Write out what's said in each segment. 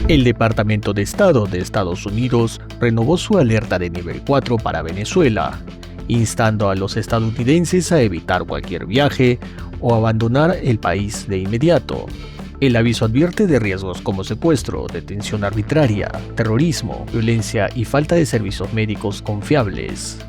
El Departamento de Estado de Estados Unidos renovó su alerta de nivel 4 para Venezuela, instando a los estadounidenses a evitar cualquier viaje o abandonar el país de inmediato. El aviso advierte de riesgos como secuestro, detención arbitraria, terrorismo, violencia y falta de servicios médicos confiables.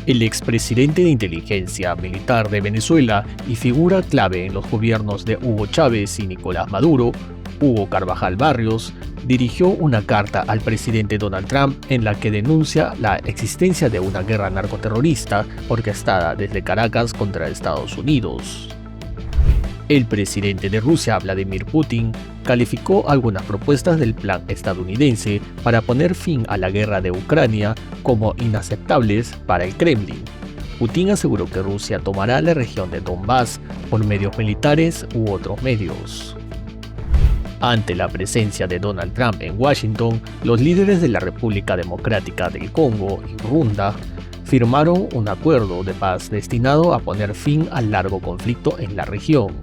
El expresidente de inteligencia militar de Venezuela y figura clave en los gobiernos de Hugo Chávez y Nicolás Maduro, Hugo Carvajal Barrios, dirigió una carta al presidente Donald Trump en la que denuncia la existencia de una guerra narcoterrorista orquestada desde Caracas contra Estados Unidos. El presidente de Rusia, Vladimir Putin, calificó algunas propuestas del plan estadounidense para poner fin a la guerra de Ucrania como inaceptables para el Kremlin. Putin aseguró que Rusia tomará la región de Donbass por medios militares u otros medios. Ante la presencia de Donald Trump en Washington, los líderes de la República Democrática del Congo y Ruanda firmaron un acuerdo de paz destinado a poner fin al largo conflicto en la región.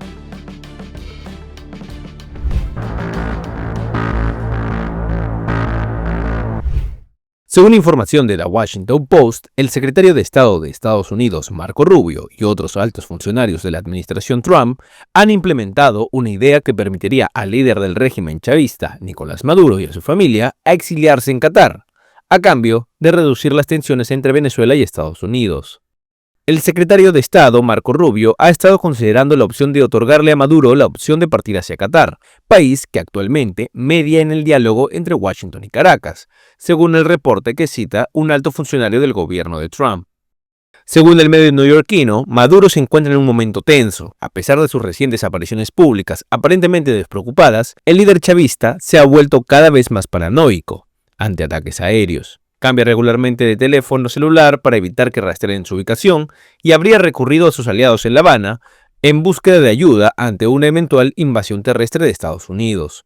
Según información de The Washington Post, el secretario de Estado de Estados Unidos, Marco Rubio, y otros altos funcionarios de la administración Trump han implementado una idea que permitiría al líder del régimen chavista, Nicolás Maduro, y a su familia a exiliarse en Qatar, a cambio de reducir las tensiones entre Venezuela y Estados Unidos. El secretario de Estado, Marco Rubio, ha estado considerando la opción de otorgarle a Maduro la opción de partir hacia Qatar, país que actualmente media en el diálogo entre Washington y Caracas, según el reporte que cita un alto funcionario del gobierno de Trump. Según el medio neoyorquino, Maduro se encuentra en un momento tenso. A pesar de sus recientes apariciones públicas aparentemente despreocupadas, el líder chavista se ha vuelto cada vez más paranoico ante ataques aéreos. Cambia regularmente de teléfono celular para evitar que rastreen su ubicación y habría recurrido a sus aliados en La Habana en búsqueda de ayuda ante una eventual invasión terrestre de Estados Unidos.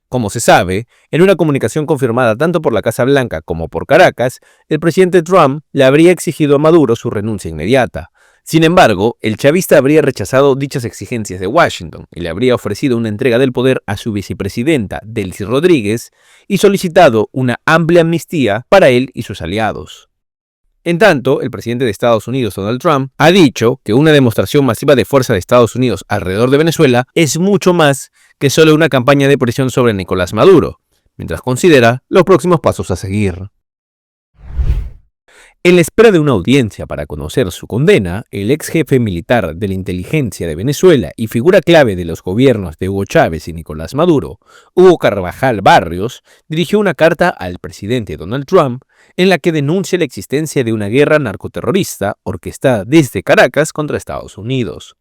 Como se sabe, en una comunicación confirmada tanto por la Casa Blanca como por Caracas, el presidente Trump le habría exigido a Maduro su renuncia inmediata. Sin embargo, el chavista habría rechazado dichas exigencias de Washington y le habría ofrecido una entrega del poder a su vicepresidenta, Delcy Rodríguez, y solicitado una amplia amnistía para él y sus aliados. En tanto, el presidente de Estados Unidos, Donald Trump, ha dicho que una demostración masiva de fuerza de Estados Unidos alrededor de Venezuela es mucho más que solo una campaña de presión sobre Nicolás Maduro, mientras considera los próximos pasos a seguir. En la espera de una audiencia para conocer su condena, el ex jefe militar de la inteligencia de Venezuela y figura clave de los gobiernos de Hugo Chávez y Nicolás Maduro, Hugo Carvajal Barrios, dirigió una carta al presidente Donald Trump en la que denuncia la existencia de una guerra narcoterrorista orquestada desde Caracas contra Estados Unidos.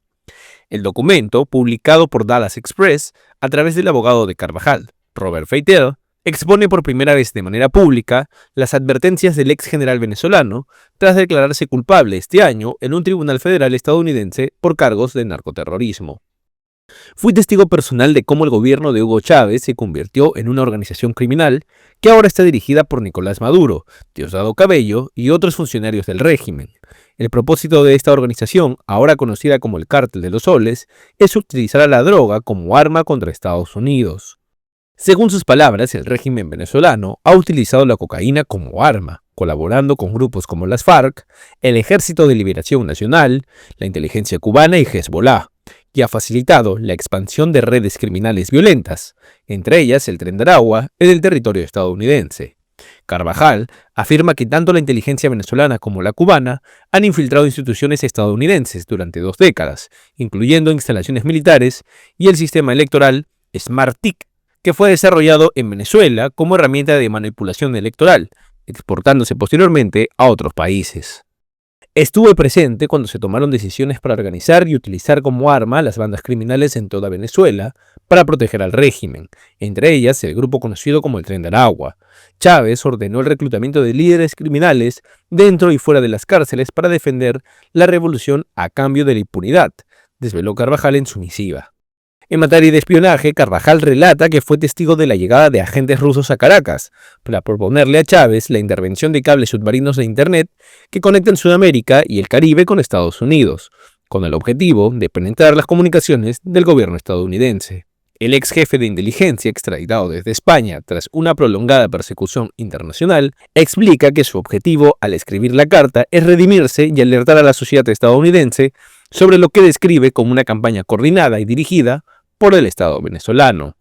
El documento, publicado por Dallas Express a través del abogado de Carvajal, Robert Feitel, expone por primera vez de manera pública las advertencias del ex general venezolano tras declararse culpable este año en un tribunal federal estadounidense por cargos de narcoterrorismo. Fui testigo personal de cómo el gobierno de Hugo Chávez se convirtió en una organización criminal que ahora está dirigida por Nicolás Maduro, Diosdado Cabello y otros funcionarios del régimen. El propósito de esta organización, ahora conocida como el Cártel de los Soles, es utilizar a la droga como arma contra Estados Unidos. Según sus palabras, el régimen venezolano ha utilizado la cocaína como arma, colaborando con grupos como las FARC, el Ejército de Liberación Nacional, la inteligencia cubana y Hezbollah, y ha facilitado la expansión de redes criminales violentas, entre ellas el Tren de Aragua, en el territorio estadounidense. Carvajal afirma que tanto la inteligencia venezolana como la cubana han infiltrado instituciones estadounidenses durante 2 décadas, incluyendo instalaciones militares y el sistema electoral SmartTIC, que fue desarrollado en Venezuela como herramienta de manipulación electoral, exportándose posteriormente a otros países. Estuve presente cuando se tomaron decisiones para organizar y utilizar como arma a las bandas criminales en toda Venezuela para proteger al régimen, entre ellas el grupo conocido como el Tren de Aragua. Chávez ordenó el reclutamiento de líderes criminales dentro y fuera de las cárceles para defender la revolución a cambio de la impunidad, desveló Carvajal en su misiva. En materia de espionaje, Carvajal relata que fue testigo de la llegada de agentes rusos a Caracas para proponerle a Chávez la intervención de cables submarinos de Internet que conectan Sudamérica y el Caribe con Estados Unidos, con el objetivo de penetrar las comunicaciones del gobierno estadounidense. El ex jefe de inteligencia, extraditado desde España tras una prolongada persecución internacional, explica que su objetivo al escribir la carta es redimirse y alertar a la sociedad estadounidense sobre lo que describe como una campaña coordinada y dirigida por el Estado venezolano.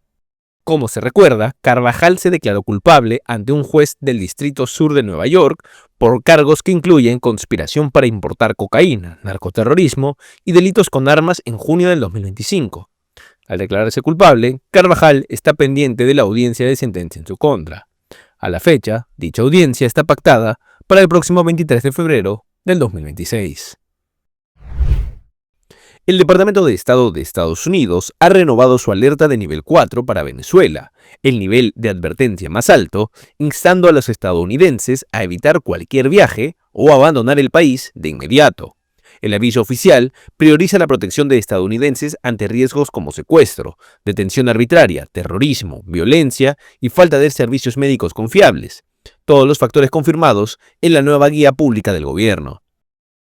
Como se recuerda, Carvajal se declaró culpable ante un juez del Distrito Sur de Nueva York por cargos que incluyen conspiración para importar cocaína, narcoterrorismo y delitos con armas en junio del 2025. Al declararse culpable, Carvajal está pendiente de la audiencia de sentencia en su contra. A la fecha, dicha audiencia está pactada para el próximo 23 de febrero del 2026. El Departamento de Estado de Estados Unidos ha renovado su alerta de nivel 4 para Venezuela, el nivel de advertencia más alto, instando a los estadounidenses a evitar cualquier viaje o abandonar el país de inmediato. El aviso oficial prioriza la protección de estadounidenses ante riesgos como secuestro, detención arbitraria, terrorismo, violencia y falta de servicios médicos confiables, todos los factores confirmados en la nueva guía pública del gobierno.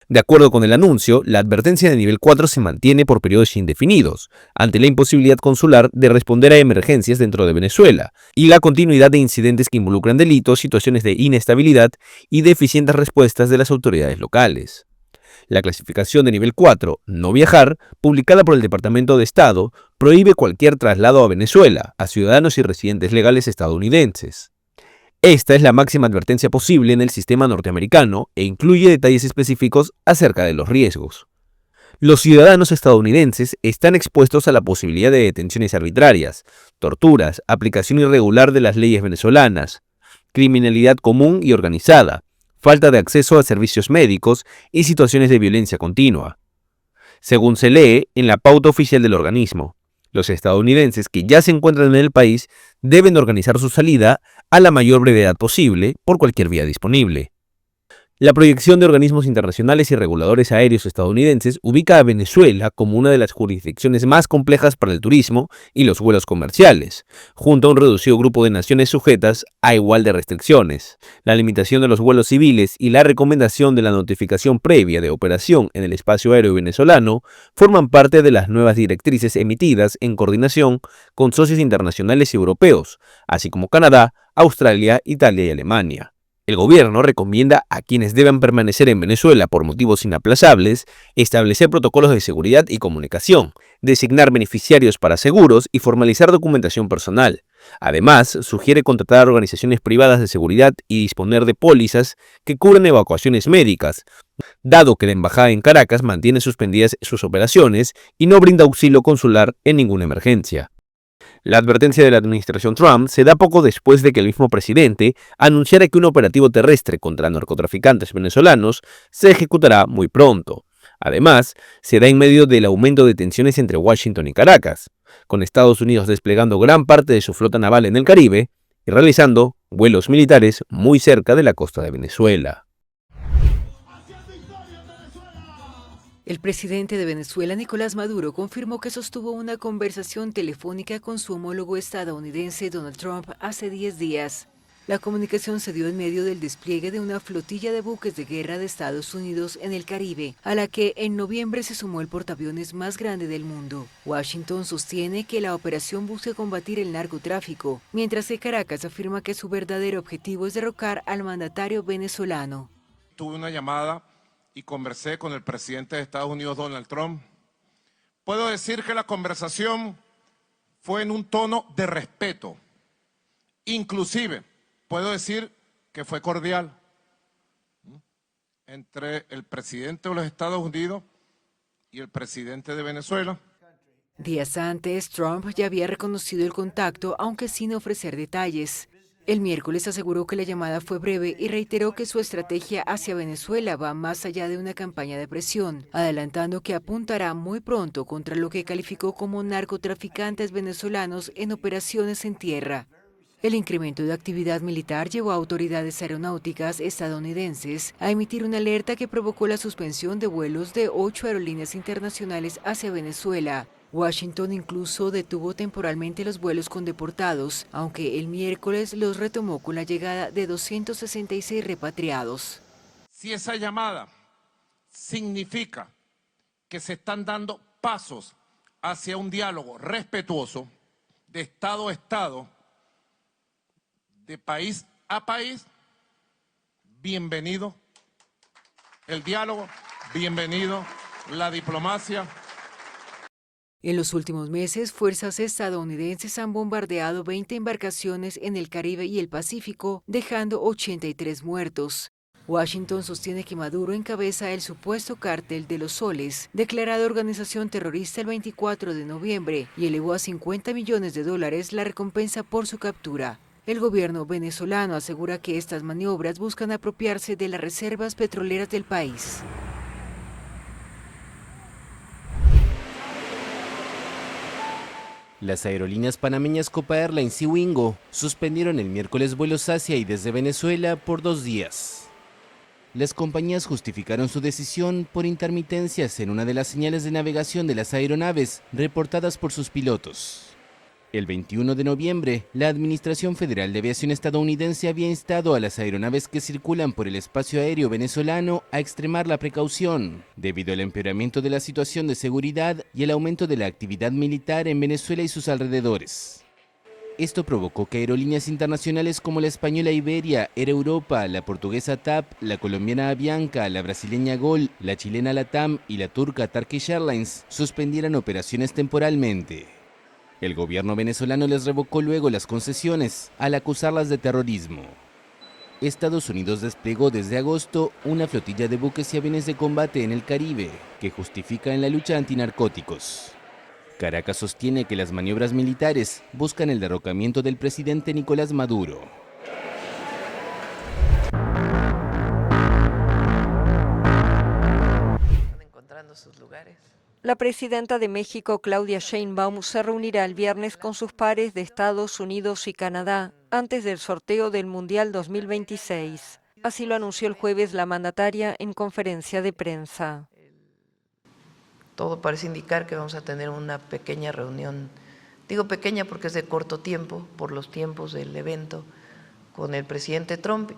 De acuerdo con el anuncio, la advertencia de nivel 4 se mantiene por periodos indefinidos, ante la imposibilidad consular de responder a emergencias dentro de Venezuela y la continuidad de incidentes que involucran delitos, situaciones de inestabilidad y deficientes respuestas de las autoridades locales. La clasificación de nivel 4, no viajar, publicada por el Departamento de Estado, prohíbe cualquier traslado a Venezuela a ciudadanos y residentes legales estadounidenses. Esta es la máxima advertencia posible en el sistema norteamericano e incluye detalles específicos acerca de los riesgos. Los ciudadanos estadounidenses están expuestos a la posibilidad de detenciones arbitrarias, torturas, aplicación irregular de las leyes venezolanas, criminalidad común y organizada, falta de acceso a servicios médicos y situaciones de violencia continua. Según se lee en la pauta oficial del organismo, los estadounidenses que ya se encuentran en el país deben organizar su salida a la mayor brevedad posible por cualquier vía disponible. La proyección de organismos internacionales y reguladores aéreos estadounidenses ubica a Venezuela como una de las jurisdicciones más complejas para el turismo y los vuelos comerciales, junto a un reducido grupo de naciones sujetas a igual de restricciones. La limitación de los vuelos civiles y la recomendación de la notificación previa de operación en el espacio aéreo venezolano forman parte de las nuevas directrices emitidas en coordinación con socios internacionales y europeos, así como Canadá, Australia, Italia y Alemania. El gobierno recomienda a quienes deban permanecer en Venezuela por motivos inaplazables establecer protocolos de seguridad y comunicación, designar beneficiarios para seguros y formalizar documentación personal. Además, sugiere contratar organizaciones privadas de seguridad y disponer de pólizas que cubren evacuaciones médicas, dado que la embajada en Caracas mantiene suspendidas sus operaciones y no brinda auxilio consular en ninguna emergencia. La advertencia de la administración Trump se da poco después de que el mismo presidente anunciara que un operativo terrestre contra narcotraficantes venezolanos se ejecutará muy pronto. Además, se da en medio del aumento de tensiones entre Washington y Caracas, con Estados Unidos desplegando gran parte de su flota naval en el Caribe y realizando vuelos militares muy cerca de la costa de Venezuela. El presidente de Venezuela, Nicolás Maduro, confirmó que sostuvo una conversación telefónica con su homólogo estadounidense Donald Trump hace 10 días. La comunicación se dio en medio del despliegue de una flotilla de buques de guerra de Estados Unidos en el Caribe, a la que en noviembre se sumó el portaaviones más grande del mundo. Washington sostiene que la operación busca combatir el narcotráfico, mientras que Caracas afirma que su verdadero objetivo es derrocar al mandatario venezolano. Tuve una llamada y conversé con el presidente de Estados Unidos, Donald Trump. Puedo decir que la conversación fue en un tono de respeto. Inclusive, puedo decir que fue cordial entre el presidente de los Estados Unidos y el presidente de Venezuela. Días antes, Trump ya había reconocido el contacto, aunque sin ofrecer detalles. El miércoles aseguró que la llamada fue breve y reiteró que su estrategia hacia Venezuela va más allá de una campaña de presión, adelantando que apuntará muy pronto contra lo que calificó como narcotraficantes venezolanos en operaciones en tierra. El incremento de actividad militar llevó a autoridades aeronáuticas estadounidenses a emitir una alerta que provocó la suspensión de vuelos de 8 aerolíneas internacionales hacia Venezuela. Washington incluso detuvo temporalmente los vuelos con deportados, aunque el miércoles los retomó con la llegada de 266 repatriados. Si esa llamada significa que se están dando pasos hacia un diálogo respetuoso, de estado a estado, de país a país, bienvenido. El diálogo, bienvenido. La diplomacia. En los últimos meses, fuerzas estadounidenses han bombardeado 20 embarcaciones en el Caribe y el Pacífico, dejando 83 muertos. Washington sostiene que Maduro encabeza el supuesto cártel de los soles, declarado organización terrorista el 24 de noviembre, y elevó a $50 millones la recompensa por su captura. El gobierno venezolano asegura que estas maniobras buscan apropiarse de las reservas petroleras del país. Las aerolíneas panameñas Copa Airlines y Wingo suspendieron el miércoles vuelos hacia y desde Venezuela por 2 días. Las compañías justificaron su decisión por intermitencias en una de las señales de navegación de las aeronaves reportadas por sus pilotos. El 21 de noviembre, la Administración Federal de Aviación estadounidense había instado a las aeronaves que circulan por el espacio aéreo venezolano a extremar la precaución, debido al empeoramiento de la situación de seguridad y el aumento de la actividad militar en Venezuela y sus alrededores. Esto provocó que aerolíneas internacionales como la española Iberia, Air Europa, la portuguesa TAP, la colombiana Avianca, la brasileña GOL, la chilena LATAM y la turca Turkish Airlines suspendieran operaciones temporalmente. El gobierno venezolano les revocó luego las concesiones al acusarlas de terrorismo. Estados Unidos desplegó desde agosto una flotilla de buques y aviones de combate en el Caribe que justifica en la lucha antinarcóticos. Caracas sostiene que las maniobras militares buscan el derrocamiento del presidente Nicolás Maduro. Están encontrando sus lugares. La presidenta de México, Claudia Sheinbaum, se reunirá el viernes con sus pares de Estados Unidos y Canadá antes del sorteo del Mundial 2026. Así lo anunció el jueves la mandataria en conferencia de prensa. Todo parece indicar que vamos a tener una pequeña reunión, digo pequeña porque es de corto tiempo, por los tiempos del evento, con el presidente Trump.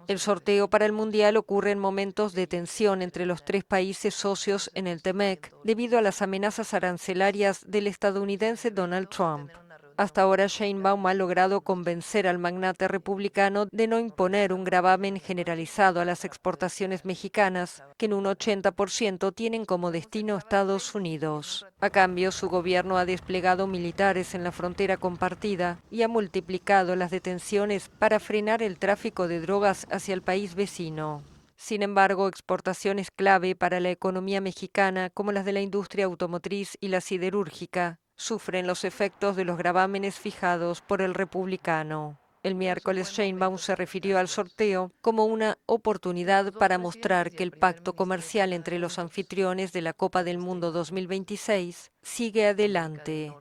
El sorteo para el Mundial ocurre en momentos de tensión entre los 3 países socios en el TEMEC, debido a las amenazas arancelarias del estadounidense Donald Trump. Hasta ahora, Sheinbaum ha logrado convencer al magnate republicano de no imponer un gravamen generalizado a las exportaciones mexicanas, que en un 80% tienen como destino Estados Unidos. A cambio, su gobierno ha desplegado militares en la frontera compartida y ha multiplicado las detenciones para frenar el tráfico de drogas hacia el país vecino. Sin embargo, exportaciones clave para la economía mexicana, como las de la industria automotriz y la siderúrgica, sufren los efectos de los gravámenes fijados por el republicano. El miércoles Sheinbaum se refirió al sorteo como una oportunidad para mostrar que el pacto comercial entre los anfitriones de la Copa del Mundo 2026 sigue adelante.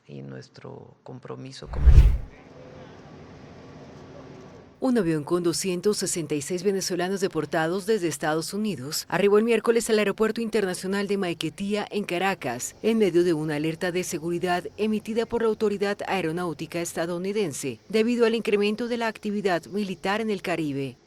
Y nuestro compromiso comercial. Un avión con 266 venezolanos deportados desde Estados Unidos arribó el miércoles al Aeropuerto Internacional de Maiquetía, en Caracas, en medio de una alerta de seguridad emitida por la Autoridad Aeronáutica estadounidense, debido al incremento de la actividad militar en el Caribe.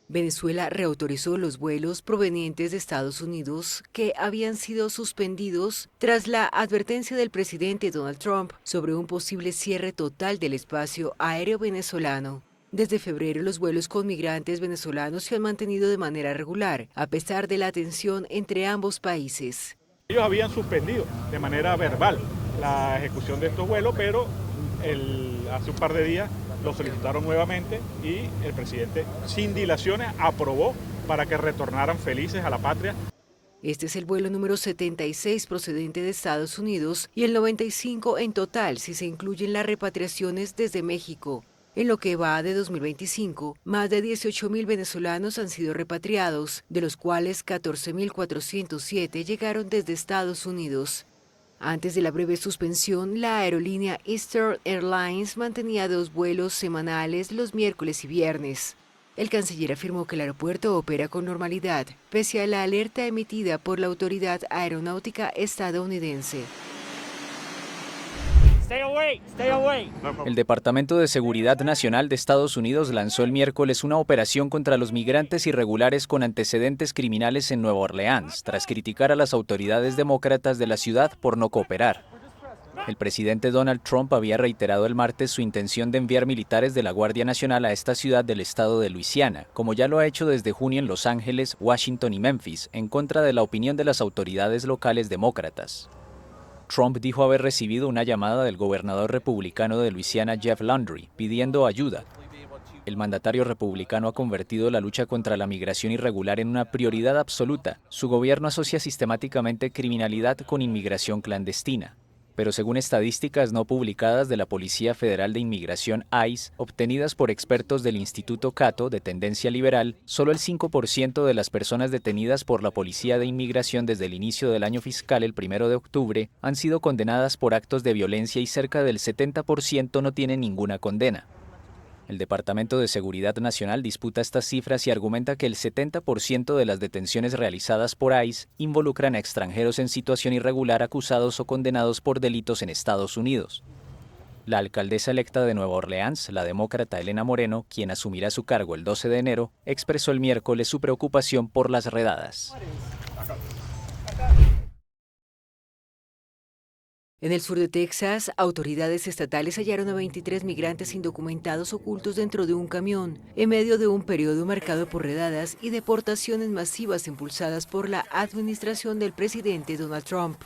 Venezuela reautorizó los vuelos provenientes de Estados Unidos que habían sido suspendidos tras la advertencia del presidente Donald Trump sobre un posible cierre total del espacio aéreo venezolano. Desde febrero, los vuelos con migrantes venezolanos se han mantenido de manera regular, a pesar de la tensión entre ambos países. Ellos habían suspendido de manera verbal la ejecución de estos vuelos, pero hace un par de días lo solicitaron nuevamente y el presidente, sin dilaciones, aprobó para que retornaran felices a la patria. Este es el vuelo número 76 procedente de Estados Unidos y el 95 en total si se incluyen las repatriaciones desde México. En lo que va de 2025, más de 18.000 venezolanos han sido repatriados, de los cuales 14.407 llegaron desde Estados Unidos. Antes de la breve suspensión, la aerolínea Eastern Airlines mantenía 2 vuelos semanales los miércoles y viernes. El canciller afirmó que el aeropuerto opera con normalidad, pese a la alerta emitida por la Autoridad Aeronáutica estadounidense. El Departamento de Seguridad Nacional de Estados Unidos lanzó el miércoles una operación contra los migrantes irregulares con antecedentes criminales en Nueva Orleans, tras criticar a las autoridades demócratas de la ciudad por no cooperar. El presidente Donald Trump había reiterado el martes su intención de enviar militares de la Guardia Nacional a esta ciudad del estado de Luisiana, como ya lo ha hecho desde junio en Los Ángeles, Washington y Memphis, en contra de la opinión de las autoridades locales demócratas. Trump dijo haber recibido una llamada del gobernador republicano de Luisiana, Jeff Landry, pidiendo ayuda. El mandatario republicano ha convertido la lucha contra la migración irregular en una prioridad absoluta. Su gobierno asocia sistemáticamente criminalidad con inmigración clandestina. Pero según estadísticas no publicadas de la Policía Federal de Inmigración ICE, obtenidas por expertos del Instituto Cato de tendencia liberal, solo el 5% de las personas detenidas por la Policía de Inmigración desde el inicio del año fiscal el 1 de octubre han sido condenadas por actos de violencia y cerca del 70% no tienen ninguna condena. El Departamento de Seguridad Nacional disputa estas cifras y argumenta que el 70% de las detenciones realizadas por ICE involucran a extranjeros en situación irregular acusados o condenados por delitos en Estados Unidos. La alcaldesa electa de Nueva Orleans, la demócrata Elena Moreno, quien asumirá su cargo el 12 de enero, expresó el miércoles su preocupación por las redadas. En el sur de Texas, autoridades estatales hallaron a 23 migrantes indocumentados ocultos dentro de un camión, en medio de un periodo marcado por redadas y deportaciones masivas impulsadas por la administración del presidente Donald Trump.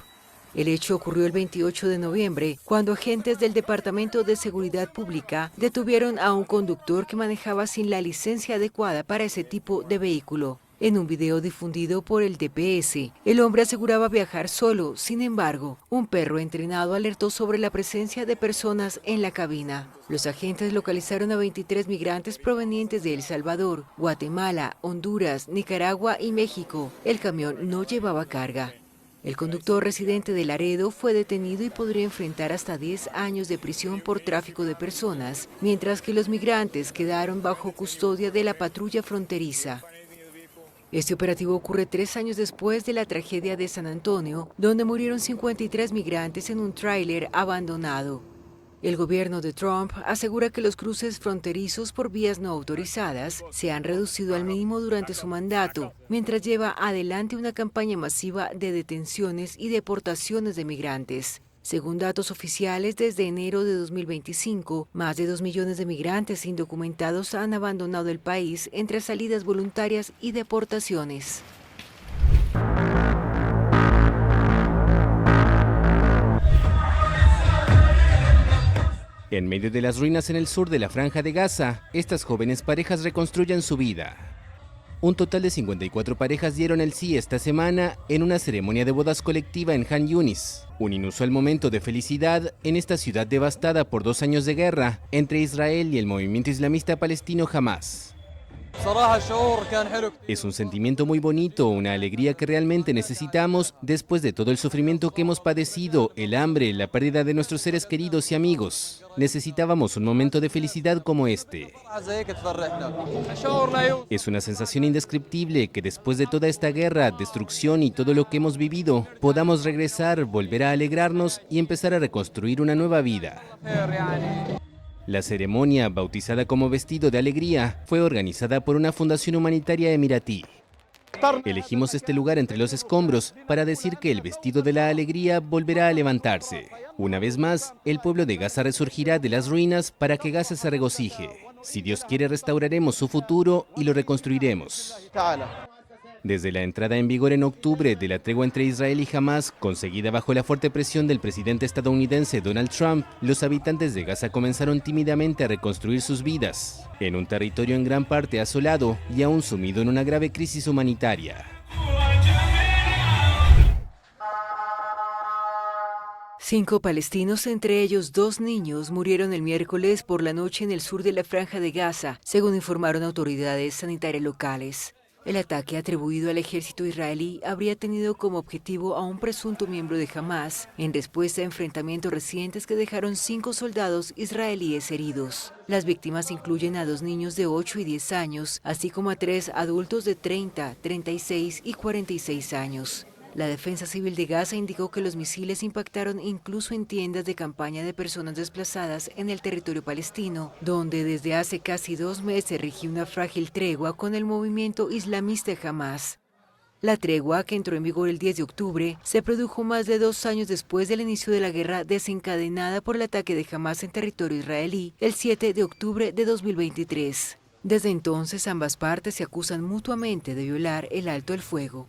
El hecho ocurrió el 28 de noviembre, cuando agentes del Departamento de Seguridad Pública detuvieron a un conductor que manejaba sin la licencia adecuada para ese tipo de vehículo. En un video difundido por el DPS, el hombre aseguraba viajar solo. Sin embargo, un perro entrenado alertó sobre la presencia de personas en la cabina. Los agentes localizaron a 23 migrantes provenientes de El Salvador, Guatemala, Honduras, Nicaragua y México. El camión no llevaba carga. El conductor residente de Laredo fue detenido y podría enfrentar hasta 10 años de prisión por tráfico de personas, mientras que los migrantes quedaron bajo custodia de la patrulla fronteriza. Este operativo ocurre 3 años después de la tragedia de San Antonio, donde murieron 53 migrantes en un tráiler abandonado. El gobierno de Trump asegura que los cruces fronterizos por vías no autorizadas se han reducido al mínimo durante su mandato, mientras lleva adelante una campaña masiva de detenciones y deportaciones de migrantes. Según datos oficiales, desde enero de 2025, más de 2 millones de migrantes indocumentados han abandonado el país entre salidas voluntarias y deportaciones. En medio de las ruinas en el sur de la Franja de Gaza, estas jóvenes parejas reconstruyen su vida. Un total de 54 parejas dieron el sí esta semana en una ceremonia de bodas colectiva en Han Yunis, un inusual momento de felicidad en esta ciudad devastada por 2 años de guerra entre Israel y el movimiento islamista palestino Hamas. Es un sentimiento muy bonito, una alegría que realmente necesitamos después de todo el sufrimiento que hemos padecido, el hambre, la pérdida de nuestros seres queridos y amigos. Necesitábamos un momento de felicidad como este. Es una sensación indescriptible que después de toda esta guerra, destrucción y todo lo que hemos vivido, podamos regresar, volver a alegrarnos y empezar a reconstruir una nueva vida. La ceremonia, bautizada como Vestido de Alegría, fue organizada por una fundación humanitaria emiratí. Elegimos este lugar entre los escombros para decir que el vestido de la alegría volverá a levantarse. Una vez más, el pueblo de Gaza resurgirá de las ruinas para que Gaza se regocije. Si Dios quiere, restauraremos su futuro y lo reconstruiremos. Desde la entrada en vigor en octubre de la tregua entre Israel y Hamas, conseguida bajo la fuerte presión del presidente estadounidense Donald Trump, los habitantes de Gaza comenzaron tímidamente a reconstruir sus vidas, en un territorio en gran parte asolado y aún sumido en una grave crisis humanitaria. Cinco palestinos, entre ellos 2 niños, murieron el miércoles por la noche en el sur de la Franja de Gaza, según informaron autoridades sanitarias locales. El ataque atribuido al ejército israelí habría tenido como objetivo a un presunto miembro de Hamas, en respuesta a enfrentamientos recientes que dejaron 5 soldados israelíes heridos. Las víctimas incluyen a 2 niños de 8 y 10 años, así como a 3 adultos de 30, 36 y 46 años. La Defensa Civil de Gaza indicó que los misiles impactaron incluso en tiendas de campaña de personas desplazadas en el territorio palestino, donde desde hace casi 2 meses rigió una frágil tregua con el movimiento islamista Hamas. La tregua, que entró en vigor el 10 de octubre, se produjo más de 2 años después del inicio de la guerra desencadenada por el ataque de Hamás en territorio israelí el 7 de octubre de 2023. Desde entonces, ambas partes se acusan mutuamente de violar el alto el fuego.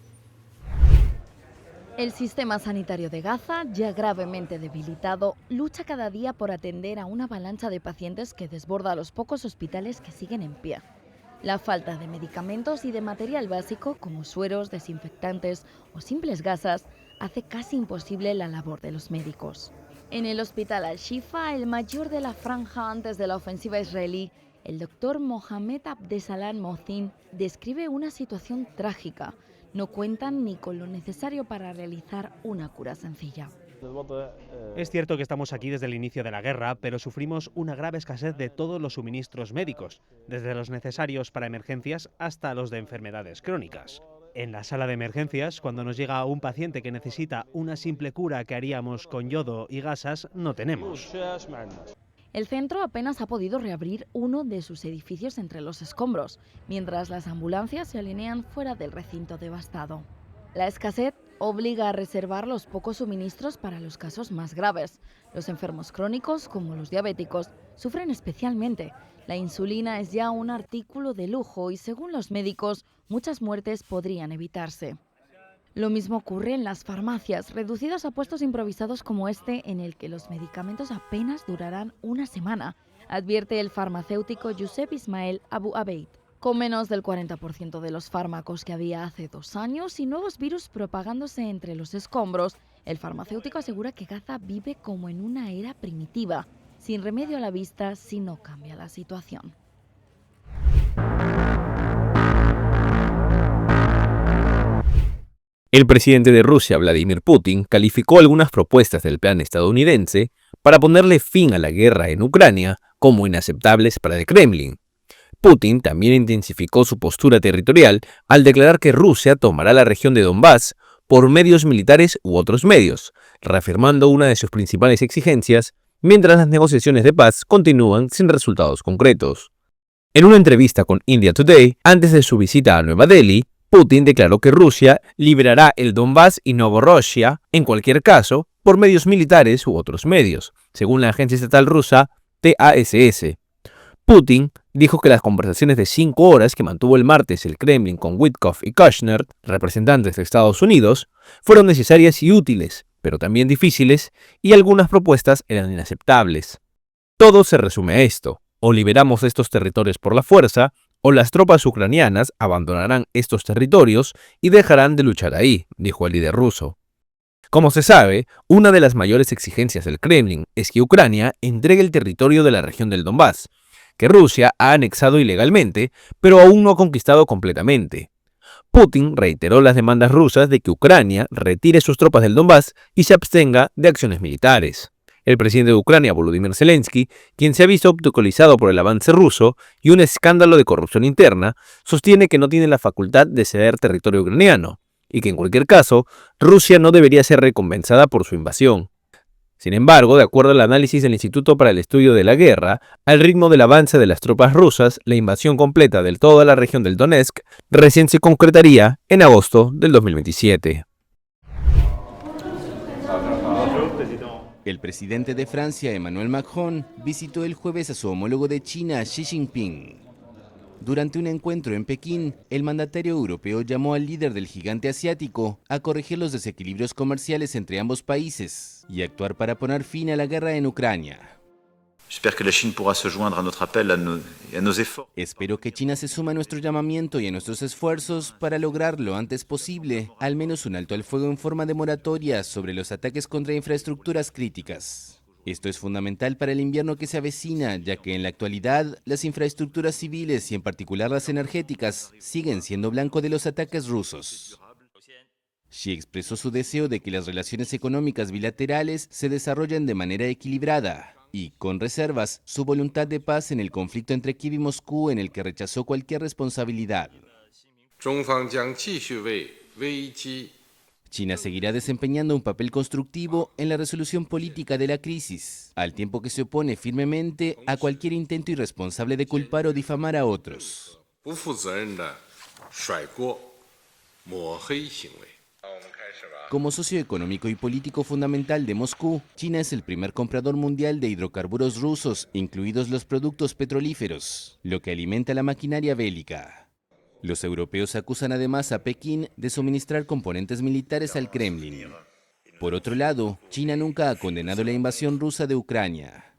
El sistema sanitario de Gaza, ya gravemente debilitado, lucha cada día por atender a una avalancha de pacientes que desborda los pocos hospitales que siguen en pie. La falta de medicamentos y de material básico como sueros, desinfectantes o simples gasas hace casi imposible la labor de los médicos. En el hospital Al-Shifa, el mayor de la franja antes de la ofensiva israelí, el doctor Mohamed Abdesalam Mohsin describe una situación trágica. No cuentan ni con lo necesario para realizar una cura sencilla. Es cierto que estamos aquí desde el inicio de la guerra, pero sufrimos una grave escasez de todos los suministros médicos, desde los necesarios para emergencias hasta los de enfermedades crónicas. En la sala de emergencias, cuando nos llega un paciente que necesita una simple cura que haríamos con yodo y gasas, no tenemos. El centro apenas ha podido reabrir uno de sus edificios entre los escombros, mientras las ambulancias se alinean fuera del recinto devastado. La escasez obliga a reservar los pocos suministros para los casos más graves. Los enfermos crónicos, como los diabéticos, sufren especialmente. La insulina es ya un artículo de lujo y, según los médicos, muchas muertes podrían evitarse. Lo mismo ocurre en las farmacias, reducidas a puestos improvisados como este, en el que los medicamentos apenas durarán una semana, advierte el farmacéutico Youssef Ismael Abu Abeid. Con menos del 40% de los fármacos que había hace 2 años y nuevos virus propagándose entre los escombros, el farmacéutico asegura que Gaza vive como en una era primitiva, sin remedio a la vista si no cambia la situación. El presidente de Rusia, Vladimir Putin, calificó algunas propuestas del plan estadounidense para ponerle fin a la guerra en Ucrania como inaceptables para el Kremlin. Putin también intensificó su postura territorial al declarar que Rusia tomará la región de Donbass por medios militares u otros medios, reafirmando una de sus principales exigencias, mientras las negociaciones de paz continúan sin resultados concretos. En una entrevista con India Today, antes de su visita a Nueva Delhi, Putin declaró que Rusia liberará el Donbass y Novorossiya, en cualquier caso, por medios militares u otros medios, según la agencia estatal rusa TASS. Putin dijo que las conversaciones de 5 horas que mantuvo el martes el Kremlin con Witkoff y Kushner, representantes de Estados Unidos, fueron necesarias y útiles, pero también difíciles, y algunas propuestas eran inaceptables. Todo se resume a esto: o liberamos estos territorios por la fuerza, o las tropas ucranianas abandonarán estos territorios y dejarán de luchar ahí, dijo el líder ruso. Como se sabe, una de las mayores exigencias del Kremlin es que Ucrania entregue el territorio de la región del Donbass, que Rusia ha anexado ilegalmente, pero aún no ha conquistado completamente. Putin reiteró las demandas rusas de que Ucrania retire sus tropas del Donbass y se abstenga de acciones militares. El presidente de Ucrania, Volodymyr Zelensky, quien se ha visto obstaculizado por el avance ruso y un escándalo de corrupción interna, sostiene que no tiene la facultad de ceder territorio ucraniano, y que en cualquier caso, Rusia no debería ser recompensada por su invasión. Sin embargo, de acuerdo al análisis del Instituto para el Estudio de la Guerra, al ritmo del avance de las tropas rusas, la invasión completa de toda la región del Donetsk recién se concretaría en agosto del 2027. El presidente de Francia, Emmanuel Macron, visitó el jueves a su homólogo de China, Xi Jinping. Durante un encuentro en Pekín, el mandatario europeo llamó al líder del gigante asiático a corregir los desequilibrios comerciales entre ambos países y actuar para poner fin a la guerra en Ucrania. Espero que China se suma a nuestro llamamiento y a nuestros esfuerzos para lograr lo antes posible al menos un alto al fuego en forma de moratoria sobre los ataques contra infraestructuras críticas. Esto es fundamental para el invierno que se avecina, ya que en la actualidad las infraestructuras civiles y en particular las energéticas siguen siendo blanco de los ataques rusos. Xi expresó su deseo de que las relaciones económicas bilaterales se desarrollen de manera equilibrada y, con reservas, su voluntad de paz en el conflicto entre Kiev y Moscú, en el que rechazó cualquier responsabilidad. China seguirá desempeñando un papel constructivo en la resolución política de la crisis, al tiempo que se opone firmemente a cualquier intento irresponsable de culpar o difamar a otros. Como socio económico y político fundamental de Moscú, China es el primer comprador mundial de hidrocarburos rusos, incluidos los productos petrolíferos, lo que alimenta la maquinaria bélica. Los europeos acusan además a Pekín de suministrar componentes militares al Kremlin. Por otro lado, China nunca ha condenado la invasión rusa de Ucrania.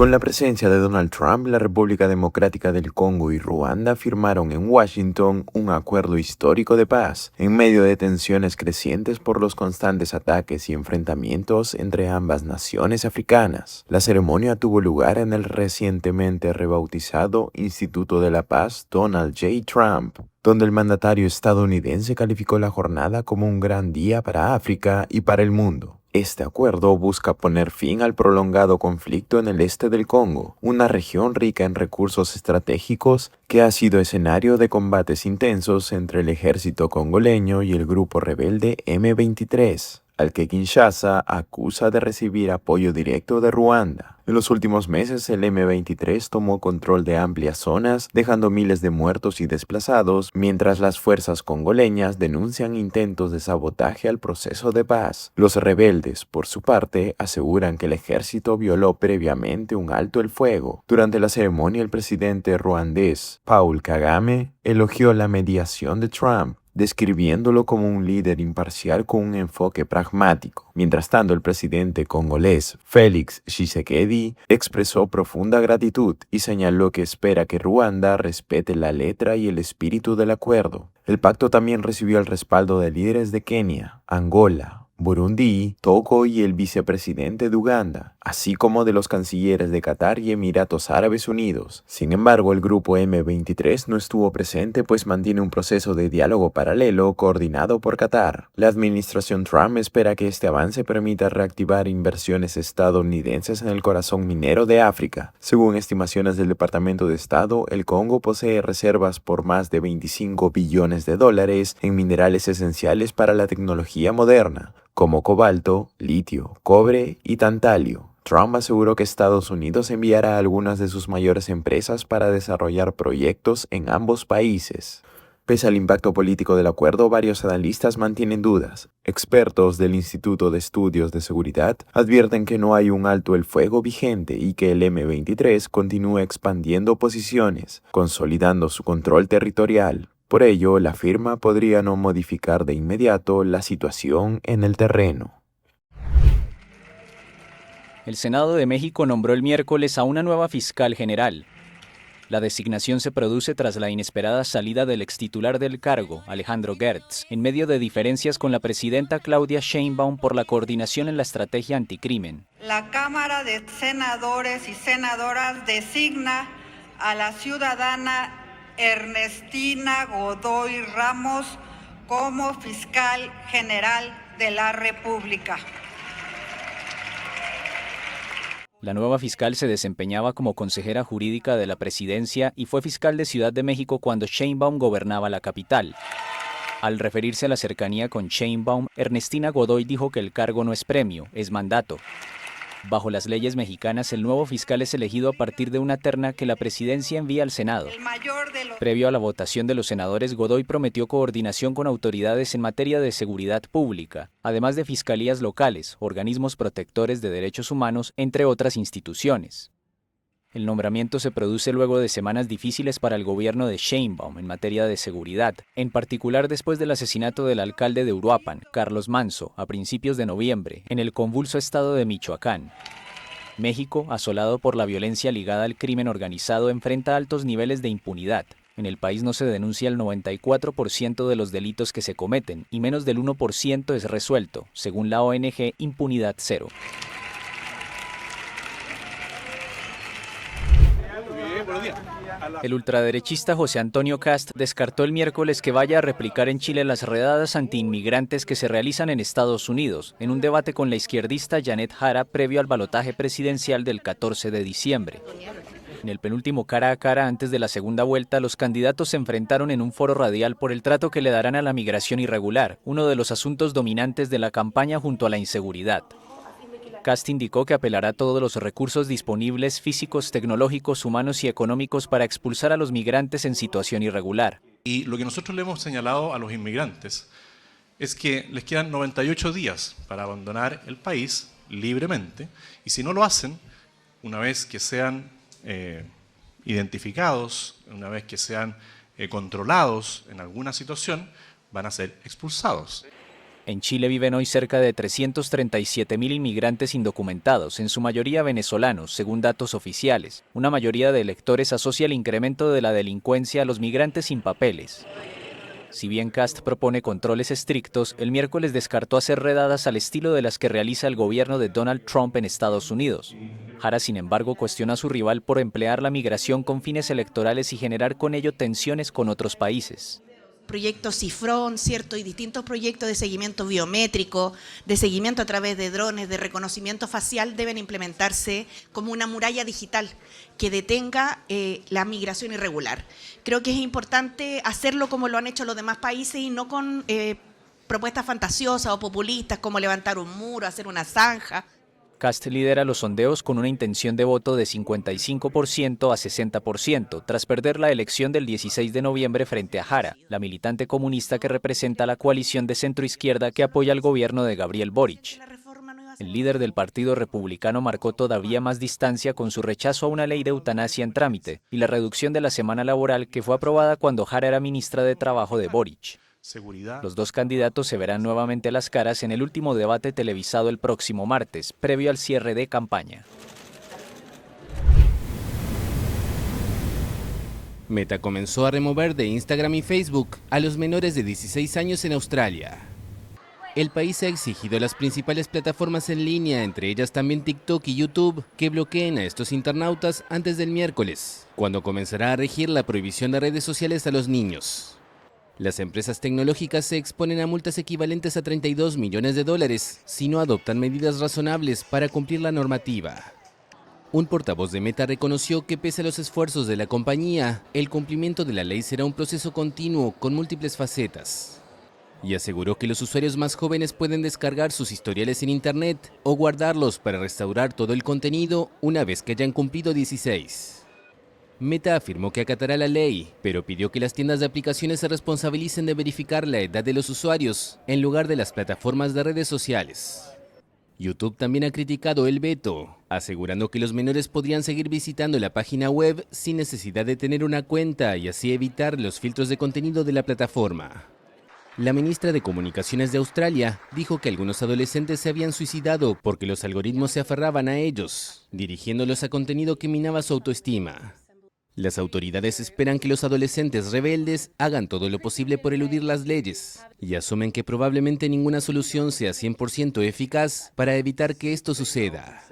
Con la presencia de Donald Trump, la República Democrática del Congo y Ruanda firmaron en Washington un acuerdo histórico de paz, en medio de tensiones crecientes por los constantes ataques y enfrentamientos entre ambas naciones africanas. La ceremonia tuvo lugar en el recientemente rebautizado Instituto de la Paz Donald J. Trump, donde el mandatario estadounidense calificó la jornada como un gran día para África y para el mundo. Este acuerdo busca poner fin al prolongado conflicto en el este del Congo, una región rica en recursos estratégicos que ha sido escenario de combates intensos entre el ejército congoleño y el grupo rebelde M23, al que Kinshasa acusa de recibir apoyo directo de Ruanda. En los últimos meses, el M23 tomó control de amplias zonas, dejando miles de muertos y desplazados, mientras las fuerzas congoleñas denuncian intentos de sabotaje al proceso de paz. Los rebeldes, por su parte, aseguran que el ejército violó previamente un alto el fuego. Durante la ceremonia, el presidente ruandés, Paul Kagame, elogió la mediación de Trump, describiéndolo como un líder imparcial con un enfoque pragmático. Mientras tanto, el presidente congolés Félix Tshisekedi expresó profunda gratitud y señaló que espera que Ruanda respete la letra y el espíritu del acuerdo. El pacto también recibió el respaldo de líderes de Kenia, Angola, Burundi, Togo y el vicepresidente de Uganda, así como de los cancilleres de Qatar y Emiratos Árabes Unidos. Sin embargo, el grupo M23 no estuvo presente, pues mantiene un proceso de diálogo paralelo coordinado por Qatar. La administración Trump espera que este avance permita reactivar inversiones estadounidenses en el corazón minero de África. Según estimaciones del Departamento de Estado, el Congo posee reservas por más de 25 billones de dólares en minerales esenciales para la tecnología moderna, como cobalto, litio, cobre y tantalio. Trump aseguró que Estados Unidos enviará algunas de sus mayores empresas para desarrollar proyectos en ambos países. Pese al impacto político del acuerdo, varios analistas mantienen dudas. Expertos del Instituto de Estudios de Seguridad advierten que no hay un alto el fuego vigente y que el M23 continúa expandiendo posiciones, consolidando su control territorial. Por ello, la firma podría no modificar de inmediato la situación en el terreno. El Senado de México nombró el miércoles a una nueva fiscal general. La designación se produce tras la inesperada salida del extitular del cargo, Alejandro Gertz, en medio de diferencias con la presidenta Claudia Sheinbaum por la coordinación en la estrategia anticrimen. La Cámara de Senadores y Senadoras designa a la ciudadana Ernestina Godoy Ramos como fiscal general de la República. La nueva fiscal se desempeñaba como consejera jurídica de la presidencia y fue fiscal de Ciudad de México cuando Sheinbaum gobernaba la capital. Al referirse a la cercanía con Sheinbaum, Ernestina Godoy dijo que el cargo no es premio, es mandato. Bajo las leyes mexicanas, el nuevo fiscal es elegido a partir de una terna que la presidencia envía al Senado. Previo a la votación de los senadores, Godoy prometió coordinación con autoridades en materia de seguridad pública, además de fiscalías locales, organismos protectores de derechos humanos, entre otras instituciones. El nombramiento se produce luego de semanas difíciles para el gobierno de Sheinbaum en materia de seguridad, en particular después del asesinato del alcalde de Uruapan, Carlos Manso, a principios de noviembre, en el convulso estado de Michoacán. México, asolado por la violencia ligada al crimen organizado, enfrenta altos niveles de impunidad. En el país no se denuncia el 94% de los delitos que se cometen y menos del 1% es resuelto, según la ONG Impunidad Cero. El ultraderechista José Antonio Kast descartó el miércoles que vaya a replicar en Chile las redadas antiinmigrantes que se realizan en Estados Unidos, en un debate con la izquierdista Janet Jara previo al balotaje presidencial del 14 de diciembre. En el penúltimo cara a cara antes de la segunda vuelta, los candidatos se enfrentaron en un foro radial por el trato que le darán a la migración irregular, uno de los asuntos dominantes de la campaña junto a la inseguridad. Kast indicó que apelará a todos los recursos disponibles, físicos, tecnológicos, humanos y económicos para expulsar a los migrantes en situación irregular. Y lo que nosotros le hemos señalado a los inmigrantes es que les quedan 98 días para abandonar el país libremente, y si no lo hacen, una vez que sean identificados, una vez que sean controlados en alguna situación, van a ser expulsados. En Chile viven hoy cerca de 337.000 inmigrantes indocumentados, en su mayoría venezolanos, según datos oficiales. Una mayoría de electores asocia el incremento de la delincuencia a los migrantes sin papeles. Si bien Kast propone controles estrictos, el miércoles descartó hacer redadas al estilo de las que realiza el gobierno de Donald Trump en Estados Unidos. Jara, sin embargo, cuestiona a su rival por emplear la migración con fines electorales y generar con ello tensiones con otros países. Proyectos Cifrón, ¿cierto? Y distintos proyectos de seguimiento biométrico, de seguimiento a través de drones, de reconocimiento facial deben implementarse como una muralla digital que detenga la migración irregular. Creo que es importante hacerlo como lo han hecho los demás países y no con propuestas fantasiosas o populistas como levantar un muro, hacer una zanja. Kast lidera los sondeos con una intención de voto de 55% a 60%, tras perder la elección del 16 de noviembre frente a Jara, la militante comunista que representa la coalición de centroizquierda que apoya al gobierno de Gabriel Boric. El líder del Partido Republicano marcó todavía más distancia con su rechazo a una ley de eutanasia en trámite y la reducción de la semana laboral que fue aprobada cuando Jara era ministra de Trabajo de Boric. Los dos candidatos se verán nuevamente las caras en el último debate televisado el próximo martes, previo al cierre de campaña. Meta comenzó a remover de Instagram y Facebook a los menores de 16 años en Australia. El país ha exigido a las principales plataformas en línea, entre ellas también TikTok y YouTube, que bloqueen a estos internautas antes del miércoles, cuando comenzará a regir la prohibición de redes sociales a los niños. Las empresas tecnológicas se exponen a multas equivalentes a $32 millones si no adoptan medidas razonables para cumplir la normativa. Un portavoz de Meta reconoció que pese a los esfuerzos de la compañía, el cumplimiento de la ley será un proceso continuo con múltiples facetas. Y aseguró que los usuarios más jóvenes pueden descargar sus historiales en Internet o guardarlos para restaurar todo el contenido una vez que hayan cumplido 16. Meta afirmó que acatará la ley, pero pidió que las tiendas de aplicaciones se responsabilicen de verificar la edad de los usuarios, en lugar de las plataformas de redes sociales. YouTube también ha criticado el veto, asegurando que los menores podrían seguir visitando la página web sin necesidad de tener una cuenta y así evitar los filtros de contenido de la plataforma. La ministra de Comunicaciones de Australia dijo que algunos adolescentes se habían suicidado porque los algoritmos se aferraban a ellos, dirigiéndolos a contenido que minaba su autoestima. Las autoridades esperan que los adolescentes rebeldes hagan todo lo posible por eludir las leyes y asumen que probablemente ninguna solución sea 100% eficaz para evitar que esto suceda.